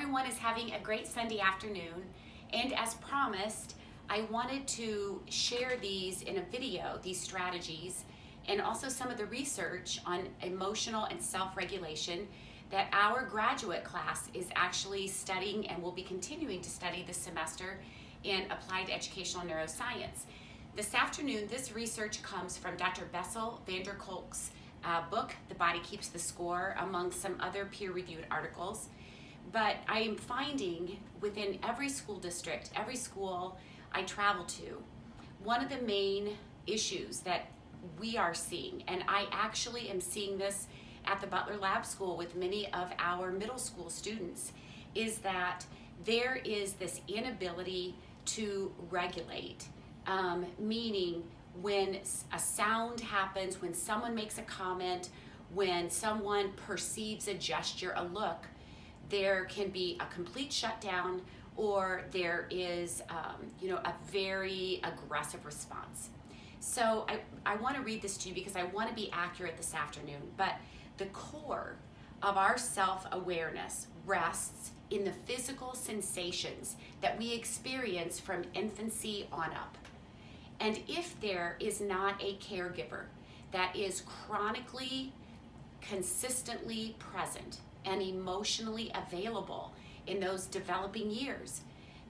everyone is having a great Sunday afternoon. And as promised, I wanted to share these in a video, these strategies, and also some of the research on emotional and self-regulation that our graduate class is actually studying and will be continuing to study this semester in applied educational neuroscience. This afternoon, this research comes from Dr. Bessel van der Kolk's book, The Body Keeps the Score, among some other peer-reviewed articles. But I am finding within every school district, every school I travel to, one of the main issues that we are seeing, and I actually am seeing this at the Butler Lab School with many of our middle school students, is that there is this inability to regulate, meaning when a sound happens, when someone makes a comment, when someone perceives a gesture, a look, there can be a complete shutdown, or there is a very aggressive response. So I want to read this to you because I want to be accurate this afternoon, but the core of our self-awareness rests in the physical sensations that we experience from infancy on up. And if there is not a caregiver that is chronically, consistently present and emotionally available in those developing years,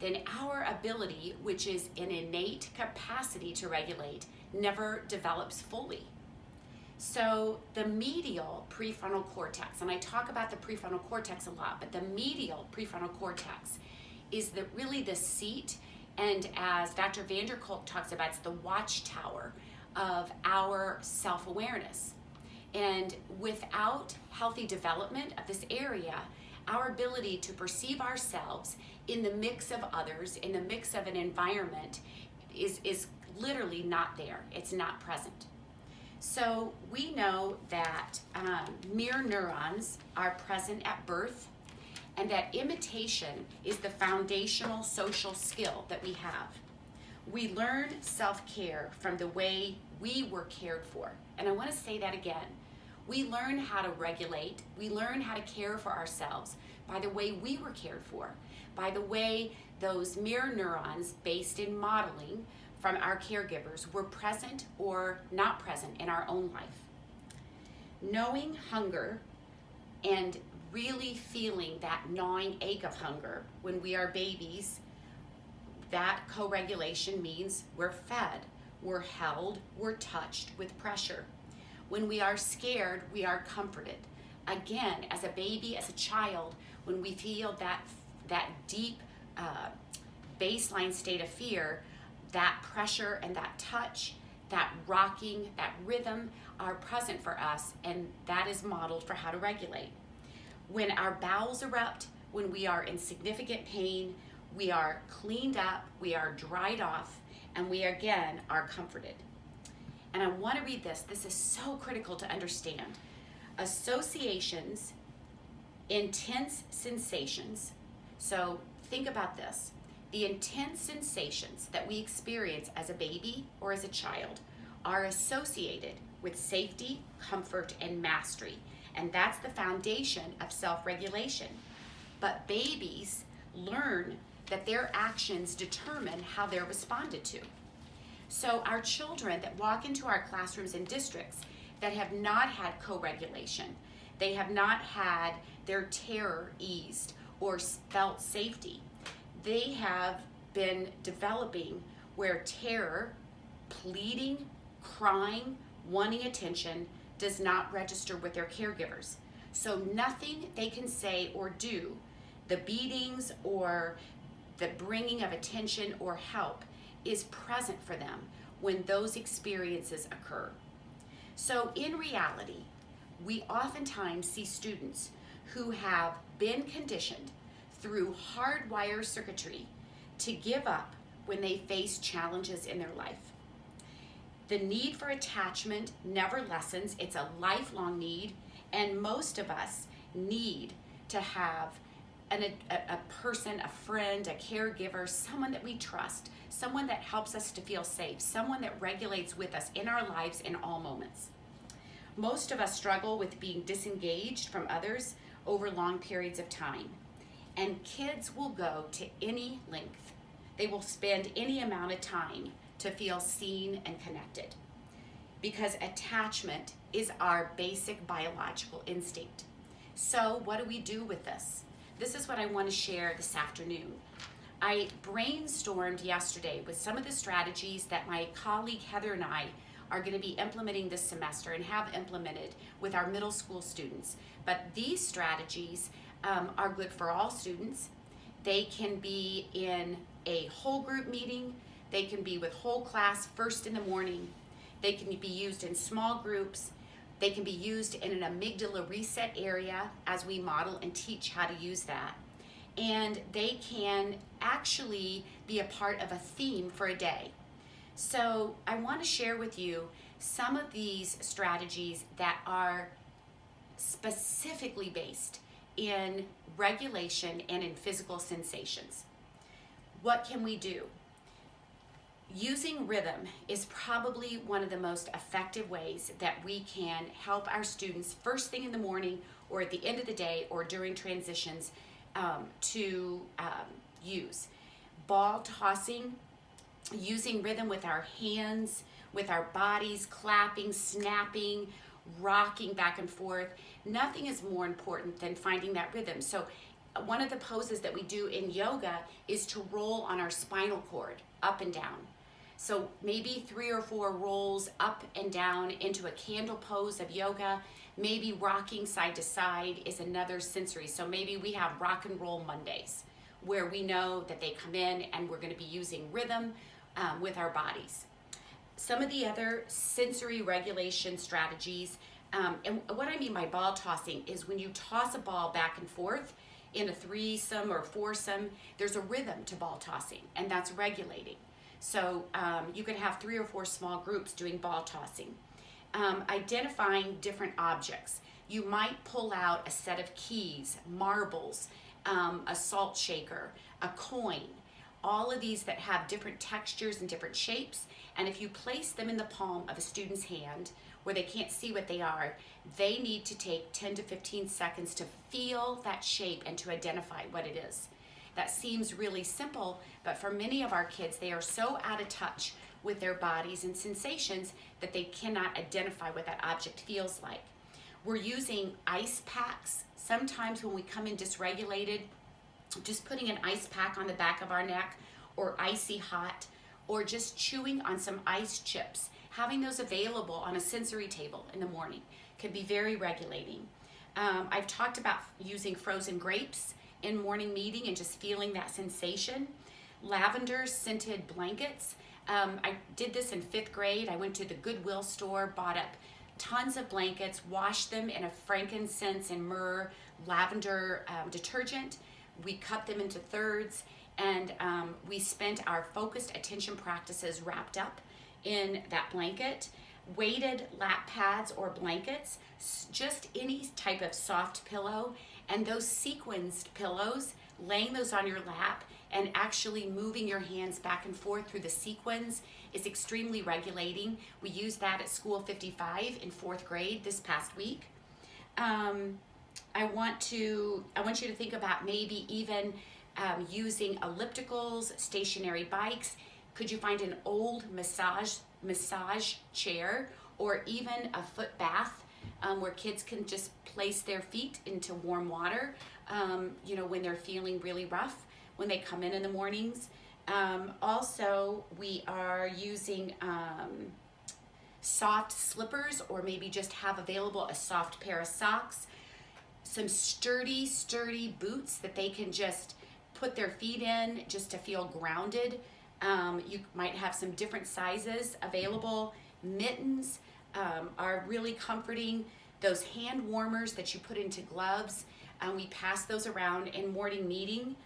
then our ability, which is an innate capacity to regulate, never develops fully. So the medial prefrontal cortex, and I talk about the prefrontal cortex a lot, but the medial prefrontal cortex is really the seat, and as Dr. van der Kolk talks about, it's the watchtower of our self-awareness. And without healthy development of this area, our ability to perceive ourselves in the mix of others, in the mix of an environment, is literally not there. It's not present. So we know that mirror neurons are present at birth, and that imitation is the foundational social skill that we have. We learn self-care from the way we were cared for. And I want to say that again. We learn how to regulate, we learn how to care for ourselves by the way we were cared for, by the way those mirror neurons based in modeling from our caregivers were present or not present in our own life. Knowing hunger and really feeling that gnawing ache of hunger when we are babies, that co-regulation means we're fed, we're held, we're touched with pressure. When we are scared, we are comforted. Again, as a baby, as a child, when we feel that deep baseline state of fear, that pressure and that touch, that rocking, that rhythm are present for us, and that is modeled for how to regulate. When our bowels erupt, when we are in significant pain, we are cleaned up, we are dried off, and we again are comforted. And I want to read this. This is so critical to understand. Associations, intense sensations. So think about this. The intense sensations that we experience as a baby or as a child are associated with safety, comfort, and mastery. And that's the foundation of self-regulation. But babies learn that their actions determine how they're responded to. So our children that walk into our classrooms and districts that have not had co-regulation, they have not had their terror eased or felt safety, they have been developing where terror, pleading, crying, wanting attention does not register with their caregivers. So nothing they can say or do, the beatings or the bringing of attention or help, is present for them when those experiences occur. So in reality, we oftentimes see students who have been conditioned through hardwired circuitry to give up when they face challenges in their life. The need for attachment never lessens. It's a lifelong need, and most of us need to have a person, a friend, a caregiver, someone that we trust, someone that helps us to feel safe, someone that regulates with us in our lives in all moments. Most of us struggle with being disengaged from others over long periods of time. And kids will go to any length. They will spend any amount of time to feel seen and connected, because attachment is our basic biological instinct. So what do we do with this? This is what I want to share this afternoon. I brainstormed yesterday with some of the strategies that my colleague Heather and I are going to be implementing this semester and have implemented with our middle school students. But these strategies are good for all students. They can be in a whole group meeting. They can be with whole class first in the morning. They can be used in small groups. They can be used in an amygdala reset area as we model and teach how to use that. And they can actually be a part of a theme for a day. So I want to share with you some of these strategies that are specifically based in regulation and in physical sensations. What can we do? Using rhythm is probably one of the most effective ways that we can help our students first thing in the morning or at the end of the day or during transitions to use. Ball tossing, using rhythm with our hands, with our bodies, clapping, snapping, rocking back and forth. Nothing is more important than finding that rhythm. So one of the poses that we do in yoga is to roll on our spinal cord up and down. So maybe 3 or 4 rolls up and down into a candle pose of yoga. Maybe rocking side to side is another sensory. So maybe we have rock and roll Mondays where we know that they come in and we're going to be using rhythm with our bodies. Some of the other sensory regulation strategies, and what I mean by ball tossing is when you toss a ball back and forth in a threesome or foursome, there's a rhythm to ball tossing, and that's regulating. So you could have 3 or 4 small groups doing ball tossing. Identifying different objects. You might pull out a set of keys, marbles, a salt shaker, a coin, all of these that have different textures and different shapes. And if you place them in the palm of a student's hand where they can't see what they are, they need to take 10 to 15 seconds to feel that shape and to identify what it is. That seems really simple, but for many of our kids, they are so out of touch with their bodies and sensations that they cannot identify what that object feels like. We're using ice packs. Sometimes when we come in dysregulated, just putting an ice pack on the back of our neck, or icy hot, or just chewing on some ice chips. Having those available on a sensory table in the morning can be very regulating. I've talked about using frozen grapes in morning meeting and just feeling that sensation. Lavender scented blankets. I did this in 5th grade. I went to the Goodwill store, bought up tons of blankets, washed them in a frankincense and myrrh lavender detergent. We cut them into thirds, and we spent our focused attention practices wrapped up in that blanket. Weighted lap pads or blankets, just any type of soft pillow, and those sequenced pillows, laying those on your lap and actually moving your hands back and forth through the sequins is extremely regulating. We used that at School 55 in 4th grade this past week. I want you to think about maybe even using ellipticals, stationary bikes. Could you find an old massage chair, or even a foot bath where kids can just place their feet into warm water, when they're feeling really rough, when they come in the mornings. Also, we are using soft slippers, or maybe just have available a soft pair of socks, some sturdy boots that they can just put their feet in just to feel grounded. You might have some different sizes available. Mittens are really comforting. Those hand warmers that you put into gloves, we pass those around in morning meeting.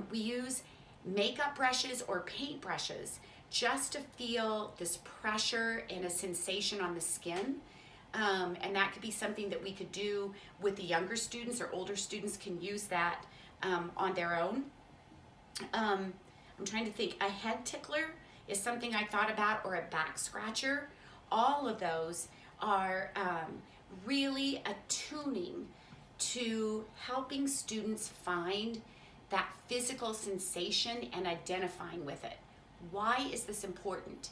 We use makeup brushes or paint brushes just to feel this pressure and a sensation on the skin. And that could be something that we could do with the younger students, or older students can use that on their own. I'm trying to think. A head tickler is something I thought about, or a back scratcher. All of those are really attuning to helping students find that physical sensation and identifying with it. Why is this important?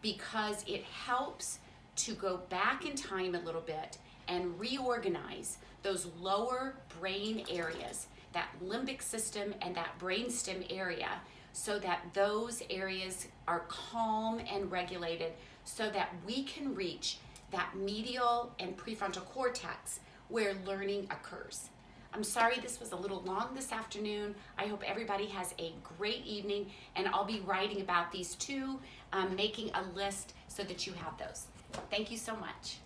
Because it helps to go back in time a little bit and reorganize those lower brain areas, that limbic system and that brainstem area, so that those areas are calm and regulated so that we can reach that medial and prefrontal cortex where learning occurs. I'm sorry this was a little long this afternoon. I hope everybody has a great evening, and I'll be writing about these two, making a list so that you have those. Thank you so much.